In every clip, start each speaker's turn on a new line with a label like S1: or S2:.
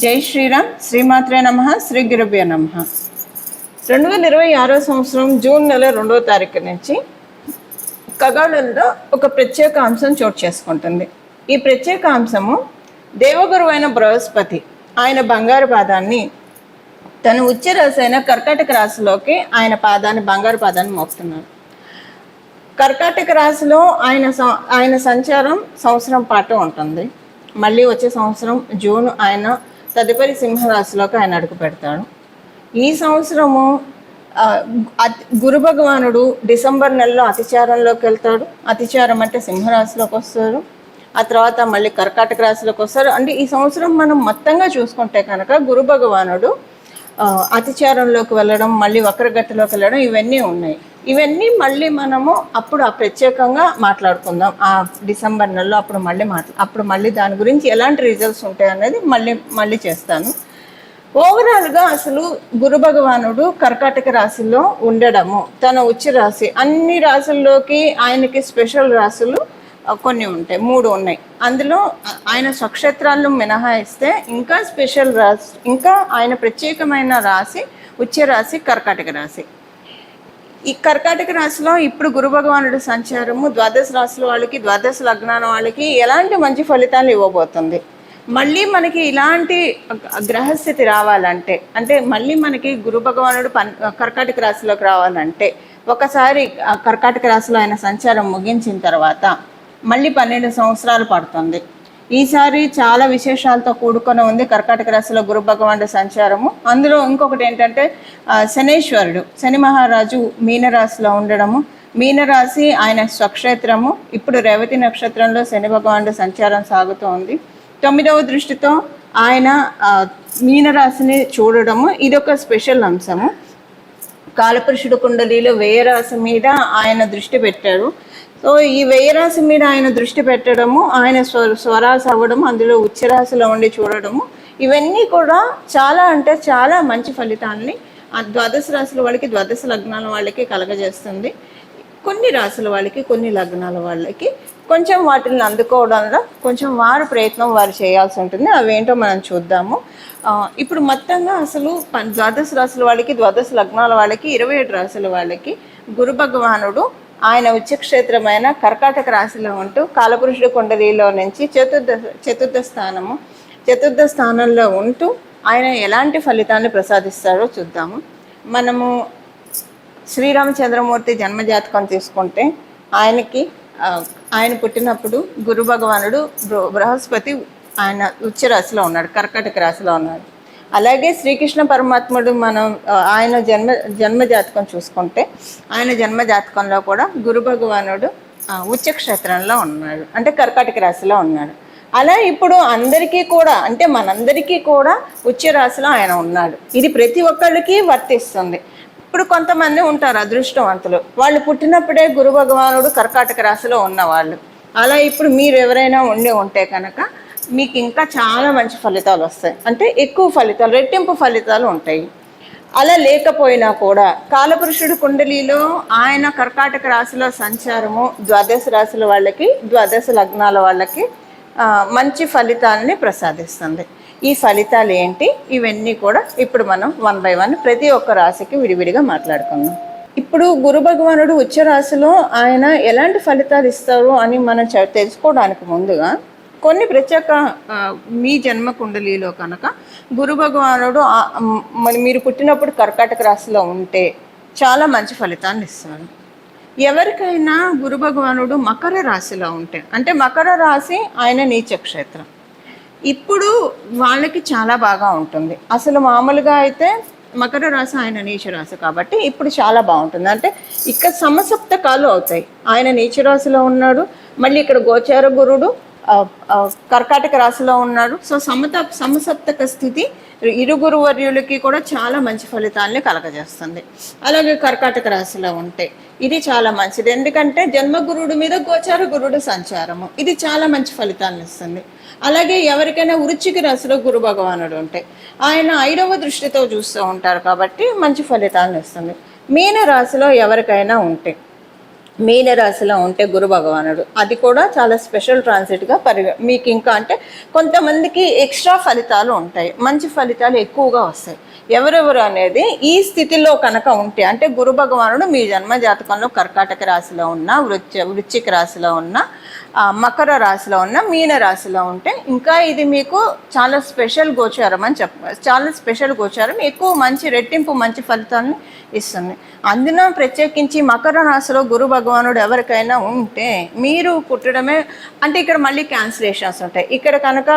S1: జై శ్రీరామ్. శ్రీమాత్రే నమః. శ్రీ గురుభ్యో నమః. 2026 సంవత్సరం జూన్ నెల 2వ తారీఖు నుంచి ఖగోళంలో ఒక ప్రత్యేక అంశం చోటు చేసుకుంటుంది. ఈ ప్రత్యేక అంశము దేవగురువు అయిన బృహస్పతి ఆయన బంగారు పాదాన్ని తన ఉచ్చ రాశి అయిన కర్కాటక రాశిలోకి ఆయన బంగారు పాదాన్ని మోపుతున్నారు. కర్కాటక రాశిలో ఆయన సంచారం సంవత్సరం పాటు ఉంటుంది. మళ్ళీ వచ్చే సంవత్సరం జూన్ ఆయన తదుపరి సింహరాశిలోకి ఆయన అడుగు పెడతాడు. ఈ సంవత్సరము గురు భగవానుడు డిసెంబర్ నెలలో అతిచారంలోకి వెళ్తాడు. అతిచారం అంటే సింహరాశిలోకి వస్తారు. ఆ తర్వాత మళ్ళీ కర్కాటక రాశిలోకి వస్తారు. అంటే ఈ సంవత్సరం మనం మొత్తంగా చూసుకుంటే కనుక గురు భగవానుడు అతిచారంలోకి వెళ్ళడం, మళ్ళీ వక్రగతిలోకి వెళ్ళడం, ఇవన్నీ ఉన్నాయి. ఇవన్నీ మళ్ళీ మనము అప్పుడు ప్రత్యేకంగా మాట్లాడుకుందాం. ఆ డిసెంబర్ నెలలో అప్పుడు మళ్ళీ దాని గురించి ఎలాంటి రిజల్ట్స్ ఉంటాయి అనేది మళ్ళీ చేస్తాను. ఓవరాల్గా అసలు గురు భగవానుడు కర్కాటక రాశిలో ఉండడము, తన ఉచ్చ రాశి, అన్ని రాశుల్లోకి ఆయనకి స్పెషల్ రాశులు కొన్ని ఉంటాయి, 3 ఉన్నాయి. అందులో ఆయన స్వక్షేత్రాలను మినహాయిస్తే ఇంకా స్పెషల్ రాశి, ఇంకా ఆయన ప్రత్యేకమైన రాశి ఉచ్చ రాశి కర్కాటక రాశి. ఈ కర్కాటక రాశిలో ఇప్పుడు గురు భగవానుడు సంచారము ద్వాదశ రాశుల వాళ్ళకి, ద్వాదశ లగ్నాల వాళ్ళకి ఎలాంటి మంచి ఫలితాలు ఇవ్వబోతుంది. మళ్ళీ మనకి ఇలాంటి గ్రహస్థితి రావాలంటే, అంటే మళ్ళీ మనకి గురు భగవానుడు కర్కాటక రాశిలోకి రావాలంటే, ఒకసారి కర్కాటక రాశిలో ఆయన సంచారం ముగించిన తర్వాత మళ్ళీ 12 సంవత్సరాలు పడుతుంది. ఈసారి చాలా విశేషాలతో కూడుకొని ఉంది కర్కాటక రాశిలో గురు భగవానుడు సంచారము. అందులో ఇంకొకటి ఏంటంటే శనేశ్వరుడు, శని మహారాజు మీనరాశిలో ఉండడము. మీనరాశి ఆయన స్వక్షేత్రము. ఇప్పుడు రేవతి నక్షత్రంలో శని భగవానుడు సంచారం సాగుతూ ఉంది. 9వ దృష్టితో ఆయన మీనరాశిని చూడడము, ఇదొక స్పెషల్ అంశము. కాలపురుషుడు కుండలిలో వ్యయరాశి మీద ఆయన దృష్టి పెట్టారు. సో ఈ వ్యయరాశి మీద ఆయన దృష్టి పెట్టడము, ఆయన స్వరాశి అవ్వడము, అందులో ఉచ్చరాశిలో ఉండి చూడడము, ఇవన్నీ కూడా చాలా అంటే చాలా మంచి ఫలితాలని ద్వాదశ రాశుల వాళ్ళకి, ద్వాదశ లగ్నాల వాళ్ళకి కలగజేస్తుంది. కొన్ని రాశుల వాళ్ళకి, కొన్ని లగ్నాల వాళ్ళకి కొంచెం వాటిని అందుకోవడంలో కొంచెం వారు ప్రయత్నం వారు చేయాల్సి ఉంటుంది. అవేంటో మనం చూద్దాము. ఇప్పుడు మొత్తంగా అసలు ద్వాదశ రాశుల వాళ్ళకి, ద్వాదశ లగ్నాల వాళ్ళకి, 27 రాశుల వాళ్ళకి గురు భగవానుడు ఆయన ఉచ్చక్షేత్రమైన కర్కాటక రాశిలో ఉంటూ కాలపురుషుడు కుండలిలో నుంచి చతుర్థ స్థానంలో ఉంటూ ఆయన ఎలాంటి ఫలితాన్ని ప్రసాదిస్తారో చూద్దాము. మనము శ్రీరామచంద్రమూర్తి జన్మజాతకం తీసుకుంటే ఆయన పుట్టినప్పుడు గురు భగవానుడు బృహస్పతి ఆయన ఉచ్చ రాశిలో ఉన్నాడు, కర్కాటక రాశిలో ఉన్నాడు. అలాగే శ్రీకృష్ణ పరమాత్ముడు ఆయన జన్మజాతకం చూసుకుంటే ఆయన జన్మజాతకంలో కూడా గురు భగవానుడు ఉచ్చక్షేత్రంలో ఉన్నాడు, అంటే కర్కాటక రాశిలో ఉన్నాడు. అలా ఇప్పుడు అందరికీ కూడా, అంటే మనందరికీ కూడా ఉచ్చ రాశిలో ఆయన ఉన్నాడు. ఇది ప్రతి ఒక్కళ్ళకి వర్తిస్తుంది. ఇప్పుడు కొంతమంది ఉంటారు అదృష్టవంతులు, వాళ్ళు పుట్టినప్పుడే గురు భగవానుడు కర్కాటక రాశిలో ఉన్నవాళ్ళు. అలా ఇప్పుడు మీరు ఎవరైనా ఉంటే కనుక మీకు ఇంకా చాలా మంచి ఫలితాలు వస్తాయి, అంటే ఎక్కువ ఫలితాలు, రెట్టింపు ఫలితాలు ఉంటాయి. అలా లేకపోయినా కూడా కాలపురుషుడు కుండలిలో ఆయన కర్కాటక రాశిలో సంచారము ద్వాదశ రాశుల వాళ్ళకి, ద్వాదశ లగ్నాల వాళ్ళకి మంచి ఫలితాలని ప్రసాదిస్తుంది. ఈ ఫలితాలు ఏంటి, ఇవన్నీ కూడా ఇప్పుడు మనం 1 by 1 ప్రతి ఒక్క రాశికి విడివిడిగా మాట్లాడుకుందాం. ఇప్పుడు గురు భగవానుడు ఉచ్చ రాశిలో ఆయన ఎలాంటి ఫలితాలు ఇస్తారు అని మనం తెలుసుకోవడానికి ముందుగా కొన్ని ప్రత్యేక మీ జన్మ కుండలిలో కనుక గురు భగవానుడు మీరు పుట్టినప్పుడు కర్కాటక రాశిలో ఉంటే చాలా మంచి ఫలితాన్ని ఇస్తారు. ఎవరికైనా గురు భగవానుడు మకర రాశిలో ఉంటే, అంటే మకర రాశి ఆయన నీచక్షేత్రం, ఇప్పుడు వాళ్ళకి చాలా బాగా ఉంటుంది. అసలు మామూలుగా అయితే మకర రాశి ఆయన నీచ రాశి కాబట్టి ఇప్పుడు చాలా బాగుంటుంది. అంటే ఇక్కడ సమసప్తకాలు అవుతాయి. ఆయన నీచ రాశిలో ఉన్నాడు, మళ్ళీ ఇక్కడ గోచార గురుడు కర్కాటక రాశిలో ఉన్నాడు. సో సమసప్తక స్థితి ఇరుగురు వర్యులకి కూడా చాలా మంచి ఫలితాలని కలగజేస్తుంది. అలాగే కర్కాటక రాశిలో ఉంటే ఇది చాలా మంచిది, ఎందుకంటే జన్మగురుడు మీద గోచార గురుడు సంచారము, ఇది చాలా మంచి ఫలితాలను ఇస్తుంది. అలాగే ఎవరికైనా వృశ్చిక రాశిలో గురు భగవానుడు ఉంటే ఆయన 5వ దృష్టితో చూస్తూ ఉంటారు కాబట్టి మంచి ఫలితాలను ఇస్తుంది. మీన రాశిలో ఎవరికైనా ఉంటే మీనరాశిలో ఉంటే గురు భగవానుడు, అది కూడా చాలా స్పెషల్ ట్రాన్సిట్గా మీకు ఇంకా అంటే కొంతమందికి ఎక్స్ట్రా ఫలితాలు ఉంటాయి, మంచి ఫలితాలు ఎక్కువగా వస్తాయి. ఎవరెవరు అనేది ఈ స్థితిలో కనుక ఉంటే, అంటే గురు భగవానుడు మీ జన్మ జాతకంలో కర్కాటక రాశిలో ఉన్న, వృశ్చిక రాశిలో ఉన్న, మకర రాశిలో ఉన్న, మీన రాశిలో ఉంటే ఇంకా ఇది మీకు చాలా స్పెషల్ గోచారం అని చాలా స్పెషల్ గోచారం, ఎక్కువ మంచి రెట్టింపు మంచి ఫలితాలను ఇస్తుంది. అందున ప్రత్యేకించి మకర రాశిలో గురు భగవానుడు ఎవరికైనా ఉంటే మీరు పుట్టడమే అంటే ఇక్కడ మళ్ళీ క్యాన్సిలేషన్స్ ఉంటాయి. ఇక్కడ కనుక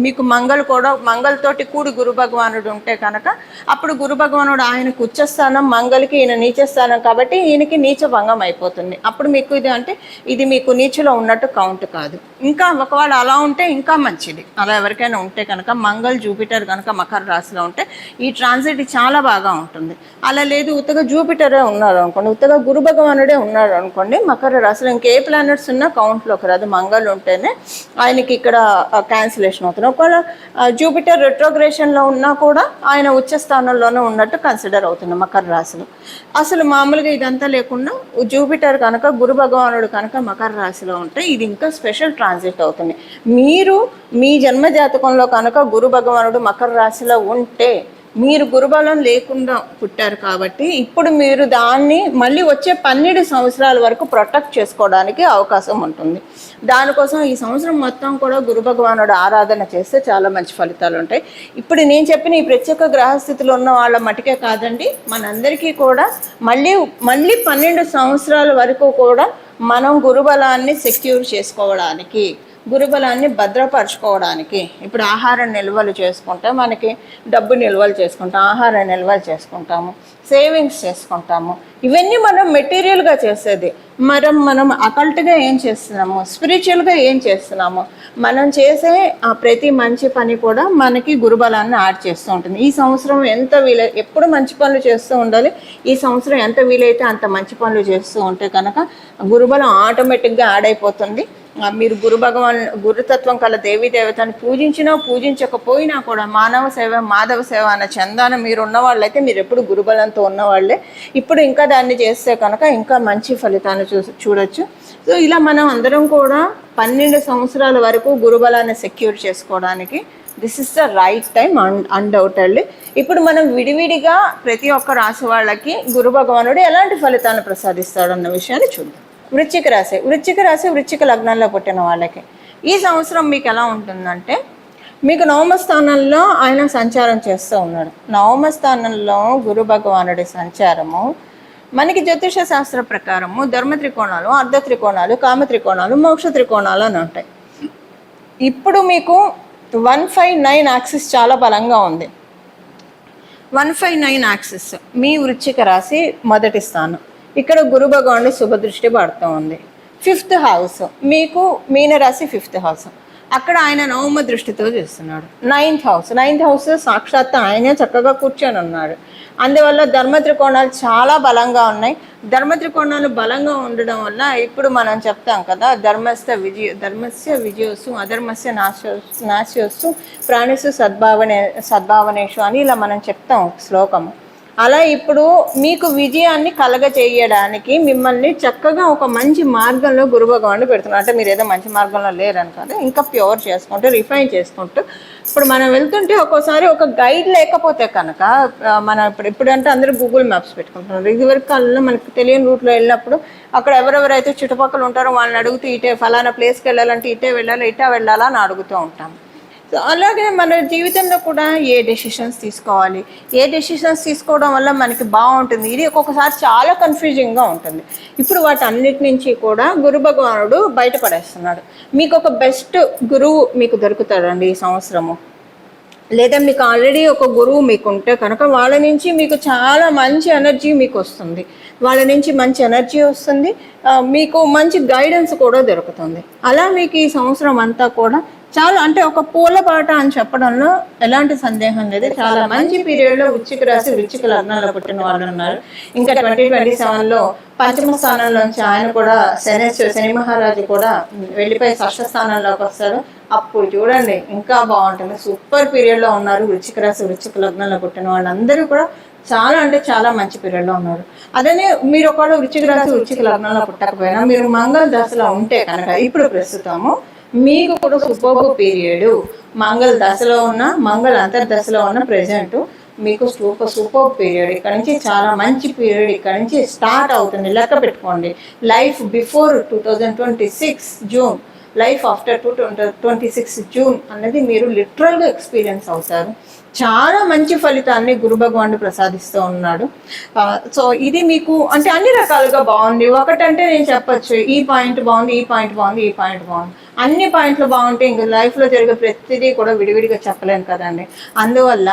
S1: మీకు మంగళతోటి కూడి గురు భగవానుడు ఉంటే కనుక అప్పుడు గురు భగవానుడు ఆయనకు ఉచ్చస్థానం, మంగళకి ఈయన నీచస్థానం కాబట్టి ఈయనకి నీచ భంగం అయిపోతుంది. అప్పుడు మీకు ఇది మీకు నీచులో ఉన్నట్టు కౌంట్ కాదు. ఇంకా ఒకవేళ అలా ఉంటే ఇంకా మంచిది. అలా ఎవరికైనా ఉంటే కనుక మంగళ్ జూపిటర్ కనుక మకర రాశిలో ఉంటే ఈ ట్రాన్సిట్ చాలా బాగా ఉంటుంది. అలా లేదు ఉత్తగా జూపిటరే ఉన్నారు అనుకోండి, ఉత్తగా గురు భగవానుడే ఉన్నాడు అనుకోండి మకర రాశిలో, ఇంకే ప్లానెట్స్ ఉన్నా కౌంట్లోకి రాదు. మంగళ ఉంటేనే ఆయనకి ఇక్కడ క్యాన్సిలేషన్ అవుతుంది. ఒకవేళ జూపిటర్ రెట్రోగ్రేషన్లో ఉన్నా కూడా ఆయన ఉచ్చ స్థానంలోనే ఉన్నట్టు కన్సిడర్ అవుతుంది మకర రాశిలో. అసలు మామూలుగా ఇదంతా లేకుండా జూపిటర్ కనుక గురు భగవానుడు కనుక మకర రాశిలో ఉంటే ఇది ఇంకా స్పెషల్ ట్రాన్సిట్ అవుతుంది. మీరు మీ జన్మ జాతకంలో కనుక గురు భగవానుడు మకర రాశిలో ఉంటే మీరు గురుబలం లేకుండా పుట్టారు కాబట్టి ఇప్పుడు మీరు దాన్ని మళ్ళీ వచ్చే 12 సంవత్సరాల వరకు ప్రొటెక్ట్ చేసుకోవడానికి అవకాశం ఉంటుంది. దానికోసం ఈ సంవత్సరం మొత్తం కూడా గురు భగవానుడు ఆరాధన చేస్తే చాలా మంచి ఫలితాలు ఉంటాయి. ఇప్పుడు నేను చెప్పిన ఈ ప్రత్యేక గ్రహస్థితిలో ఉన్న వాళ్ళ మటుకే కాదండి, మనందరికీ కూడా మళ్ళీ 12 సంవత్సరాల వరకు కూడా మనం గురుబలాన్ని సెక్యూర్ చేసుకోవడానికి, గురుబలాన్ని భద్రపరచుకోవడానికి ఇప్పుడు ఆహార నిల్వలు చేసుకుంటే మనకి డబ్బు నిల్వలు చేసుకుంటాం, ఆహార నిల్వలు చేసుకుంటాము, సేవింగ్స్ చేసుకుంటాము. ఇవన్నీ మనం మెటీరియల్గా చేసేది. మనం అకల్ట్గా ఏం చేస్తున్నాము, స్పిరిచువల్గా ఏం చేస్తున్నాము, మనం చేసే ప్రతి మంచి పని కూడా మనకి గురుబలాన్ని యాడ్ చేస్తూ ఉంటుంది. ఈ సంవత్సరం ఎంత ఎప్పుడు మంచి పనులు చేస్తూ ఉండాలి. ఈ సంవత్సరం ఎంత వీలైతే అంత మంచి పనులు చేస్తూ ఉంటే కనుక గురుబలం ఆటోమేటిక్గా యాడ్ అయిపోతుంది. మీరు గురుతత్వం కల దేవీ దేవతను పూజించినా పూజించకపోయినా కూడా మానవ సేవ మాధవ సేవ అన్న చందాన మీరు ఉన్నవాళ్ళైతే మీరు ఎప్పుడు గురుబలంతో ఉన్నవాళ్ళే. ఇప్పుడు ఇంకా దాన్ని చేస్తే కనుక ఇంకా మంచి ఫలితాన్ని చూడొచ్చు. సో ఇలా మనం అందరం కూడా 12 సంవత్సరాల వరకు గురుబలాన్ని సెక్యూర్ చేసుకోవడానికి this is the right time undoubtedly. ఇప్పుడు మనం విడివిడిగా ప్రతి ఒక్క రాశి వాళ్ళకి గురు భగవానుడు ఎలాంటి ఫలితాన్ని ప్రసాదిస్తాడు అన్న విషయాన్ని చూద్దాం. వృశ్చిక రాశి వృశ్చిక లగ్నంలో పుట్టిన వాళ్ళకి ఈ సంవత్సరం మీకు ఎలా ఉంటుందంటే, మీకు నవమ స్థానంలో ఆయన సంచారం చేస్తూ ఉన్నాడు. నవమ స్థానంలో గురు భగవానుడి సంచారము మనకి జ్యోతిష శాస్త్ర ప్రకారము ధర్మ త్రికోణాలు, అర్ధ త్రికోణాలు, కామ త్రికోణాలు, మోక్ష త్రికోణాలు అని ఉంటాయి. ఇప్పుడు మీకు 159 యాక్సిస్ చాలా బలంగా ఉంది. 159 యాక్సిస్ మీ వృశ్చిక రాశి మొదటి స్థానం. ఇక్కడ గురు భగవానుడి శుభదృష్టి పడుతూ ఉంది. 5th హౌస్ మీకు మీనరాశి 5th హౌస్, అక్కడ ఆయన నవమ దృష్టితో చూస్తున్నాడు. 9th హౌస్ సాక్షాత్ ఆయనే చక్కగా కూర్చొని ఉన్నాడు. అందువల్ల ధర్మ త్రికోణాలు చాలా బలంగా ఉన్నాయి. ధర్మ త్రికోణాలు బలంగా ఉండడం వల్ల ఇప్పుడు మనం చెప్తాం కదా, ధర్మస్య విజయోసు అధర్మస్య నాశోసు ప్రాణిసు సద్భావనేషు అని ఇలా మనం చెప్తాం శ్లోకము. అలా ఇప్పుడు మీకు విజయాన్ని కలగచేయడానికి మిమ్మల్ని చక్కగా ఒక మంచి మార్గంలో గురు భగవానుడు పెడుతున్నారు. అంటే మీరు ఏదో మంచి మార్గంలో లేరని కాదు, ఇంకా ప్యూర్ చేసుకుంటూ రిఫైన్ చేసుకుంటూ ఇప్పుడు మనం వెళ్తుంటే ఒక్కోసారి ఒక గైడ్ లేకపోతే కనుక మనం ఇప్పుడంటే అందరూ గూగుల్ మ్యాప్స్ పెట్టుకుంటున్నారు. ఇదివరకు కాలంలో మనకు తెలియని రూట్లో వెళ్ళినప్పుడు అక్కడ ఎవరెవరైతే చుట్టుపక్కల ఉంటారో వాళ్ళని అడుగుతూ ఇటే ఫలానా ప్లేస్కి వెళ్ళాలంటే ఇటే వెళ్ళాలా అని అడుగుతూ ఉంటాం. సో అలాగే మన జీవితంలో కూడా ఏ డెసిషన్స్ తీసుకోవడం వల్ల మనకి బాగుంటుంది, ఇది ఒక్కొక్కసారి చాలా కన్ఫ్యూజింగ్గా ఉంటుంది. ఇప్పుడు వాటన్నిటి నుంచి కూడా గురు భగవానుడు బయటపడేస్తున్నాడు. మీకు ఒక బెస్ట్ గురువు మీకు దొరుకుతాడండి ఈ సంవత్సరము. లేదా మీకు ఆల్రెడీ ఒక గురువు మీకు ఉంటే కనుక వాళ్ళ నుంచి మీకు చాలా మంచి ఎనర్జీ మీకు వస్తుంది. మీకు మంచి గైడెన్స్ కూడా దొరుకుతుంది. అలా మీకు ఈ సంవత్సరం అంతా కూడా చాలా అంటే ఒక పూలబాట అని చెప్పడంలో ఎలాంటి సందేహం లేదు. చాలా మంచి పీరియడ్లో వృశ్చిక రాశి వృశ్చిక లగ్నంలో పుట్టిన వాళ్ళు ఉన్నారు. ఇంకా 2027లో పంచమ స్థానంలోంచి ఆయన కూడా శని మహారాజు కూడా వెళ్ళిపోయి 6వ స్థానంలోకి వస్తారు. అప్పుడు చూడండి ఇంకా బాగుంటుంది. సూపర్ పీరియడ్లో ఉన్నారు వృశ్చిక రాశి వృశ్చిక లగ్నంలో పుట్టిన వాళ్ళందరూ కూడా చాలా అంటే చాలా మంచి పీరియడ్లో ఉన్నారు. అదనే మీరు ఒకవేళ వృశ్చిక రాశి వృశ్చిక లగ్నంలో పుట్టకపోయినా మీరు మంగళ దశలో ఉంటే కనుక ఇప్పుడు ప్రస్తుతము మీకు కూడా సూపర్ పీరియడ్. మంగళ దశలో ఉన్న మంగళ అంతర్దశలో ఉన్న ప్రెజెంట్ మీకు సూపర్ పీరియడ్. ఇక్కడ నుంచి చాలా మంచి పీరియడ్ ఇక్కడ నుంచి స్టార్ట్ అవుతుంది. లెక్క పెట్టుకోండి, life before 2026 June, life after 2026 June అనేది మీరు లిటరల్గా ఎక్స్పీరియన్స్ అవుతారు. చాలా మంచి ఫలితాన్ని గురు భగవానుడు ప్రసాదిస్తూ ఉన్నాడు. సో ఇది మీకు అంటే అన్ని రకాలుగా బాగుంది. ఒకటంటే నేను చెప్పచ్చు ఈ పాయింట్ బాగుంది, ఈ పాయింట్ బాగుంది, ఈ పాయింట్ బాగుంది. అన్ని పాయింట్లు బాగుంటే ఇంక లైఫ్లో జరిగే ప్రతిదీ కూడా విడివిడిగా చెప్పలేను కదండి. అందువల్ల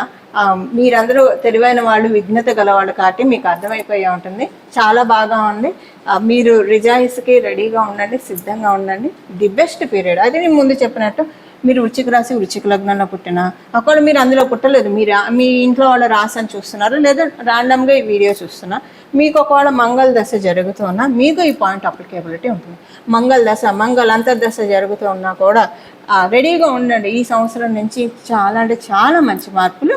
S1: మీరందరూ తెలివైన వాళ్ళు, విఘ్నత గలవాళ్ళు కాబట్టి మీకు అర్థమైపోయి ఉంటుంది. చాలా బాగా ఉంది. మీరు రిజాయిస్కి రెడీగా ఉండండి, సిద్ధంగా ఉండండి. The best period. అది నేను ముందు చెప్పినట్టు మీరు వృశ్చిక రాశి వృశ్చిక లగ్నంలో పుట్టినా ఒకవేళ మీరు అందులో పుట్టలేదు, మీరు మీ ఇంట్లో వాళ్ళ రాశిని చూస్తున్నారు లేదా ర్యాండమ్గా ఈ వీడియో చూస్తున్నా, మీకు ఒకవేళ మంగళ దశ జరుగుతున్నా మీకు ఈ పాయింట్ అప్లికేబిలిటీ ఉంటుంది. మంగళ దశ మంగళ అంతర్దశ జరుగుతూ ఉన్నా కూడా రెడీగా ఉండండి. ఈ సంవత్సరం నుంచి చాలా అంటే చాలా మంచి మార్పులు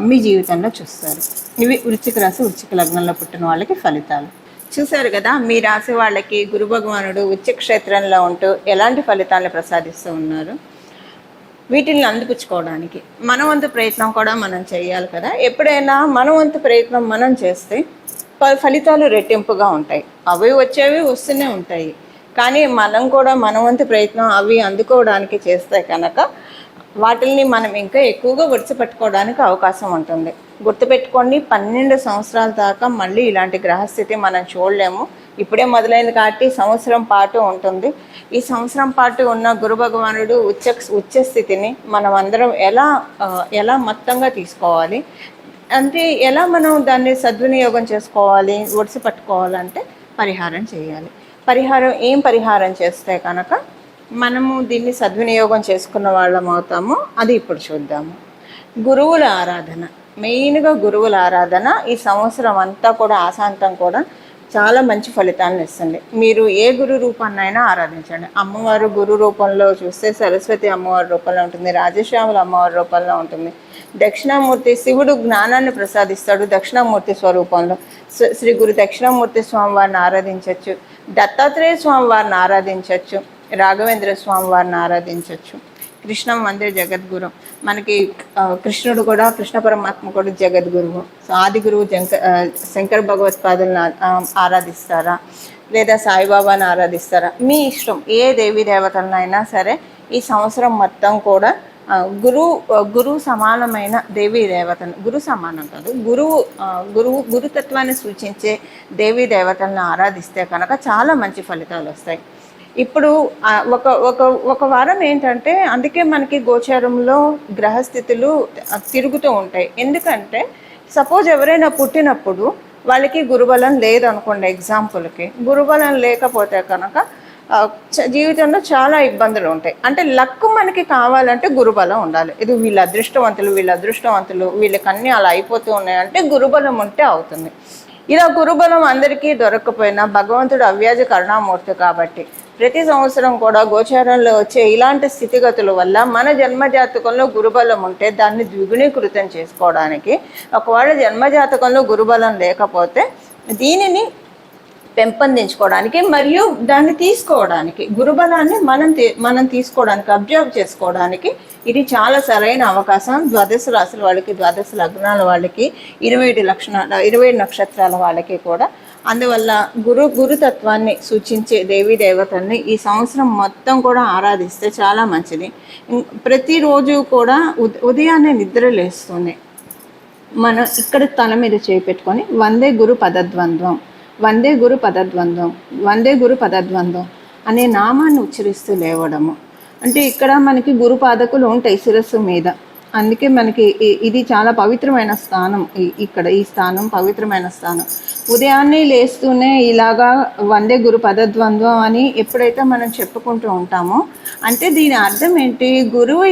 S1: మీ జీవితంలో చూస్తారు. ఇవి వృశ్చిక రాశి వృశ్చిక లగ్నంలో పుట్టిన వాళ్ళకి ఫలితాలు. చూశారు కదా, మీ రాశి వాళ్ళకి గురు భగవానుడు ఉచ్చ క్షేత్రంలో ఉంటూ ఎలాంటి ఫలితాలను ప్రసాదిస్తూ ఉన్నారు. వీటిని అందిపుచ్చుకోవడానికి మన వంతు ప్రయత్నం కూడా మనం చేయాలి కదా. ఎప్పుడైనా మన వంతు ప్రయత్నం మనం చేస్తే ఫలితాలు రెట్టింపుగా ఉంటాయి. అవి వచ్చేవి వస్తూనే ఉంటాయి. కానీ మనం కూడా మన వంతు ప్రయత్నం అవి అందుకోవడానికి చేస్తే కనుక వాటిల్ని మనం ఇంకా ఎక్కువగా విడిచిపెట్టుకోవడానికి అవకాశం ఉంటుంది. గుర్తుపెట్టుకోండి, 12 సంవత్సరాల దాకా మళ్ళీ ఇలాంటి గ్రహస్థితి మనం చూడలేము. ఇప్పుడే మొదలైంది కాబట్టి సంవత్సరం పాటు ఉంటుంది. ఈ సంవత్సరం పాటు ఉన్న గురు భగవానుడు ఉచ్చ స్థితిని మనం అందరం ఎలా మొత్తంగా తీసుకోవాలి అంటే ఎలా మనం దాన్ని సద్వినియోగం చేసుకోవాలి, ఒడిసి పట్టుకోవాలంటే పరిహారం చేయాలి. ఏం పరిహారం చేస్తే కనుక మనము దీన్ని సద్వినియోగం చేసుకున్న వాళ్ళం అవుతాము, అది ఇప్పుడు చూద్దాము. గురువుల ఆరాధన, మెయిన్గా గురువుల ఆరాధన ఈ సంవత్సరం అంతా కూడా ఆశాంతం కూడా చాలా మంచి ఫలితాలను ఇస్తుంది. మీరు ఏ గురు రూపాన్నైనా ఆరాధించండి. అమ్మవారు గురు రూపంలో చూస్తే సరస్వతి అమ్మవారి రూపంలో ఉంటుంది, రాజశ్యాముల అమ్మవారి రూపంలో ఉంటుంది. దక్షిణామూర్తి శివుడు జ్ఞానాన్ని ప్రసాదిస్తాడు దక్షిణామూర్తి స్వరూపంలో. శ్రీ గురు దక్షిణామూర్తి స్వామి వారిని ఆరాధించవచ్చు, దత్తాత్రేయ స్వామి వారిని ఆరాధించవచ్చు, రాఘవేంద్ర స్వామి వారిని ఆరాధించవచ్చు. కృష్ణ మందిర జగద్గురు, మనకి కృష్ణుడు కూడా కృష్ణ పరమాత్మ కూడా జగద్గురువు. సో ఆది గురువు శంకర భగవత్పాదులను ఆరాధిస్తారా లేదా సాయిబాబాని ఆరాధిస్తారా, మీ ఇష్టం. ఏ దేవీ దేవతలనైనా సరే ఈ సంవత్సరం మొత్తం కూడా గురువు సమానమైన దేవీ దేవతను, గురు సమానం కాదు, గురుతత్వాన్ని సూచించే దేవీ దేవతలను ఆరాధిస్తే కనుక చాలా మంచి ఫలితాలు వస్తాయి. ఇప్పుడు ఒక వారం ఏంటంటే అందుకే మనకి గోచారంలో గ్రహస్థితులు తిరుగుతూ ఉంటాయి. ఎందుకంటే సపోజ్ ఎవరైనా పుట్టినప్పుడు వాళ్ళకి గురుబలం లేదనుకోండి, ఎగ్జాంపుల్కి గురుబలం లేకపోతే కనుక జీవితంలో చాలా ఇబ్బందులు ఉంటాయి. అంటే లక్ మనకి కావాలంటే గురుబలం ఉండాలి. ఇది వీళ్ళ అదృష్టవంతులు వీళ్ళకి అన్నీ అలా అయిపోతూ ఉన్నాయంటే గురుబలం ఉంటే అవుతుంది. ఇలా గురుబలం అందరికీ దొరకకపోయినా భగవంతుడు అవ్యాజ కరుణామూర్తి కాబట్టి ప్రతి సంవత్సరం కూడా గోచారంలో వచ్చే ఇలాంటి స్థితిగతుల వల్ల మన జన్మజాతకంలో గురుబలం ఉంటే దాన్ని ద్విగుణీకృతం చేసుకోవడానికి, ఒకవేళ జన్మజాతకంలో గురుబలం లేకపోతే దీనిని పెంపొందించుకోవడానికి మరియు దాన్ని తీసుకోవడానికి, గురుబలాన్ని మనం తీసుకోవడానికి, అబ్జర్వ్ చేసుకోవడానికి ఇది చాలా సరైన అవకాశం. ద్వాదశ రాశుల వాళ్ళకి, ద్వాదశ లగ్నాల వాళ్ళకి, 27 నక్షత్రాల వాళ్ళకి కూడా. అందువల్ల గురుతత్వాన్ని సూచించే దేవీ దేవతల్ని ఈ సంవత్సరం మొత్తం కూడా ఆరాధిస్తే చాలా మంచిది. ప్రతిరోజు కూడా ఉదయాన్నే నిద్ర లేస్తుంది మనం ఇక్కడ తల మీద చేపెట్టుకొని వందే గురు పదద్వంద్వం, వందే గురు పదద్వంద్వం, వందే గురు పదద్వంద్వం అనే నామాన్ని ఉచ్చరిస్తూ లేవడము. అంటే ఇక్కడ మనకి గురు పాదకులు ఉంటాయి శిరస్సు మీద. అందుకే మనకి ఇది చాలా పవిత్రమైన స్థానం. ఇక్కడ ఈ స్థానం పవిత్రమైన స్థానం. ఉదయాన్నే లేస్తూనే ఇలాగా వందే గురు పదద్వంద్వం అని ఎప్పుడైతే మనం చెప్పుకుంటూ ఉంటామో అంటే దీని అర్థం ఏంటి, గురువు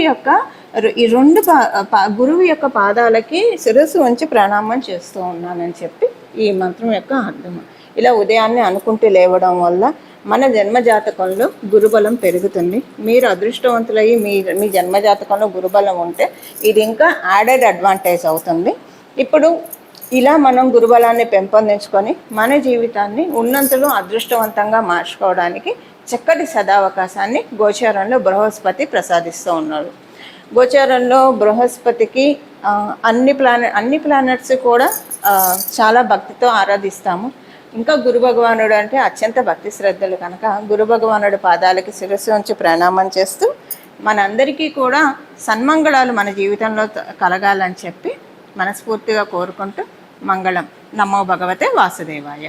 S1: యొక్క పాదాలకి శిరస్సు ఉంచి ప్రణామం చేస్తూ ఉన్నానని చెప్పి ఈ మంత్రం యొక్క అర్థం. ఇలా ఉదయాన్నే అనుకుంటూ లేవడం వల్ల మన జన్మజాతకంలో గురుబలం పెరుగుతుంది. మీరు అదృష్టవంతులయ్యి మీ జన్మజాతకంలో గురుబలం ఉంటే ఇది ఇంకా యాడెడ్ అడ్వాంటేజ్ అవుతుంది. ఇప్పుడు ఇలా మనం గురుబలాన్ని పెంపొందించుకొని మన జీవితాన్ని ఉన్నంతలో అదృష్టవంతంగా మార్చుకోవడానికి చక్కటి సదావకాశాన్ని గోచారంలో బృహస్పతి ప్రసాదిస్తూ ఉన్నాడు. గోచారంలో బృహస్పతికి అన్ని ప్లానెట్స్ కూడా చాలా భక్తితో ఆరాధిస్తాము. ఇంకా గురు భగవానుడు అంటే అత్యంత భక్తి శ్రద్ధలు కనుక గురు భగవానుడి పాదాలకి శిరస్సు ఉంచి ప్రణామం చేస్తూ మనందరికీ కూడా సన్మంగళాలు మన జీవితంలో కలగాలని చెప్పి మనస్ఫూర్తిగా కోరుకుంటూ మంగళం. నమో భగవతే వాసుదేవాయ.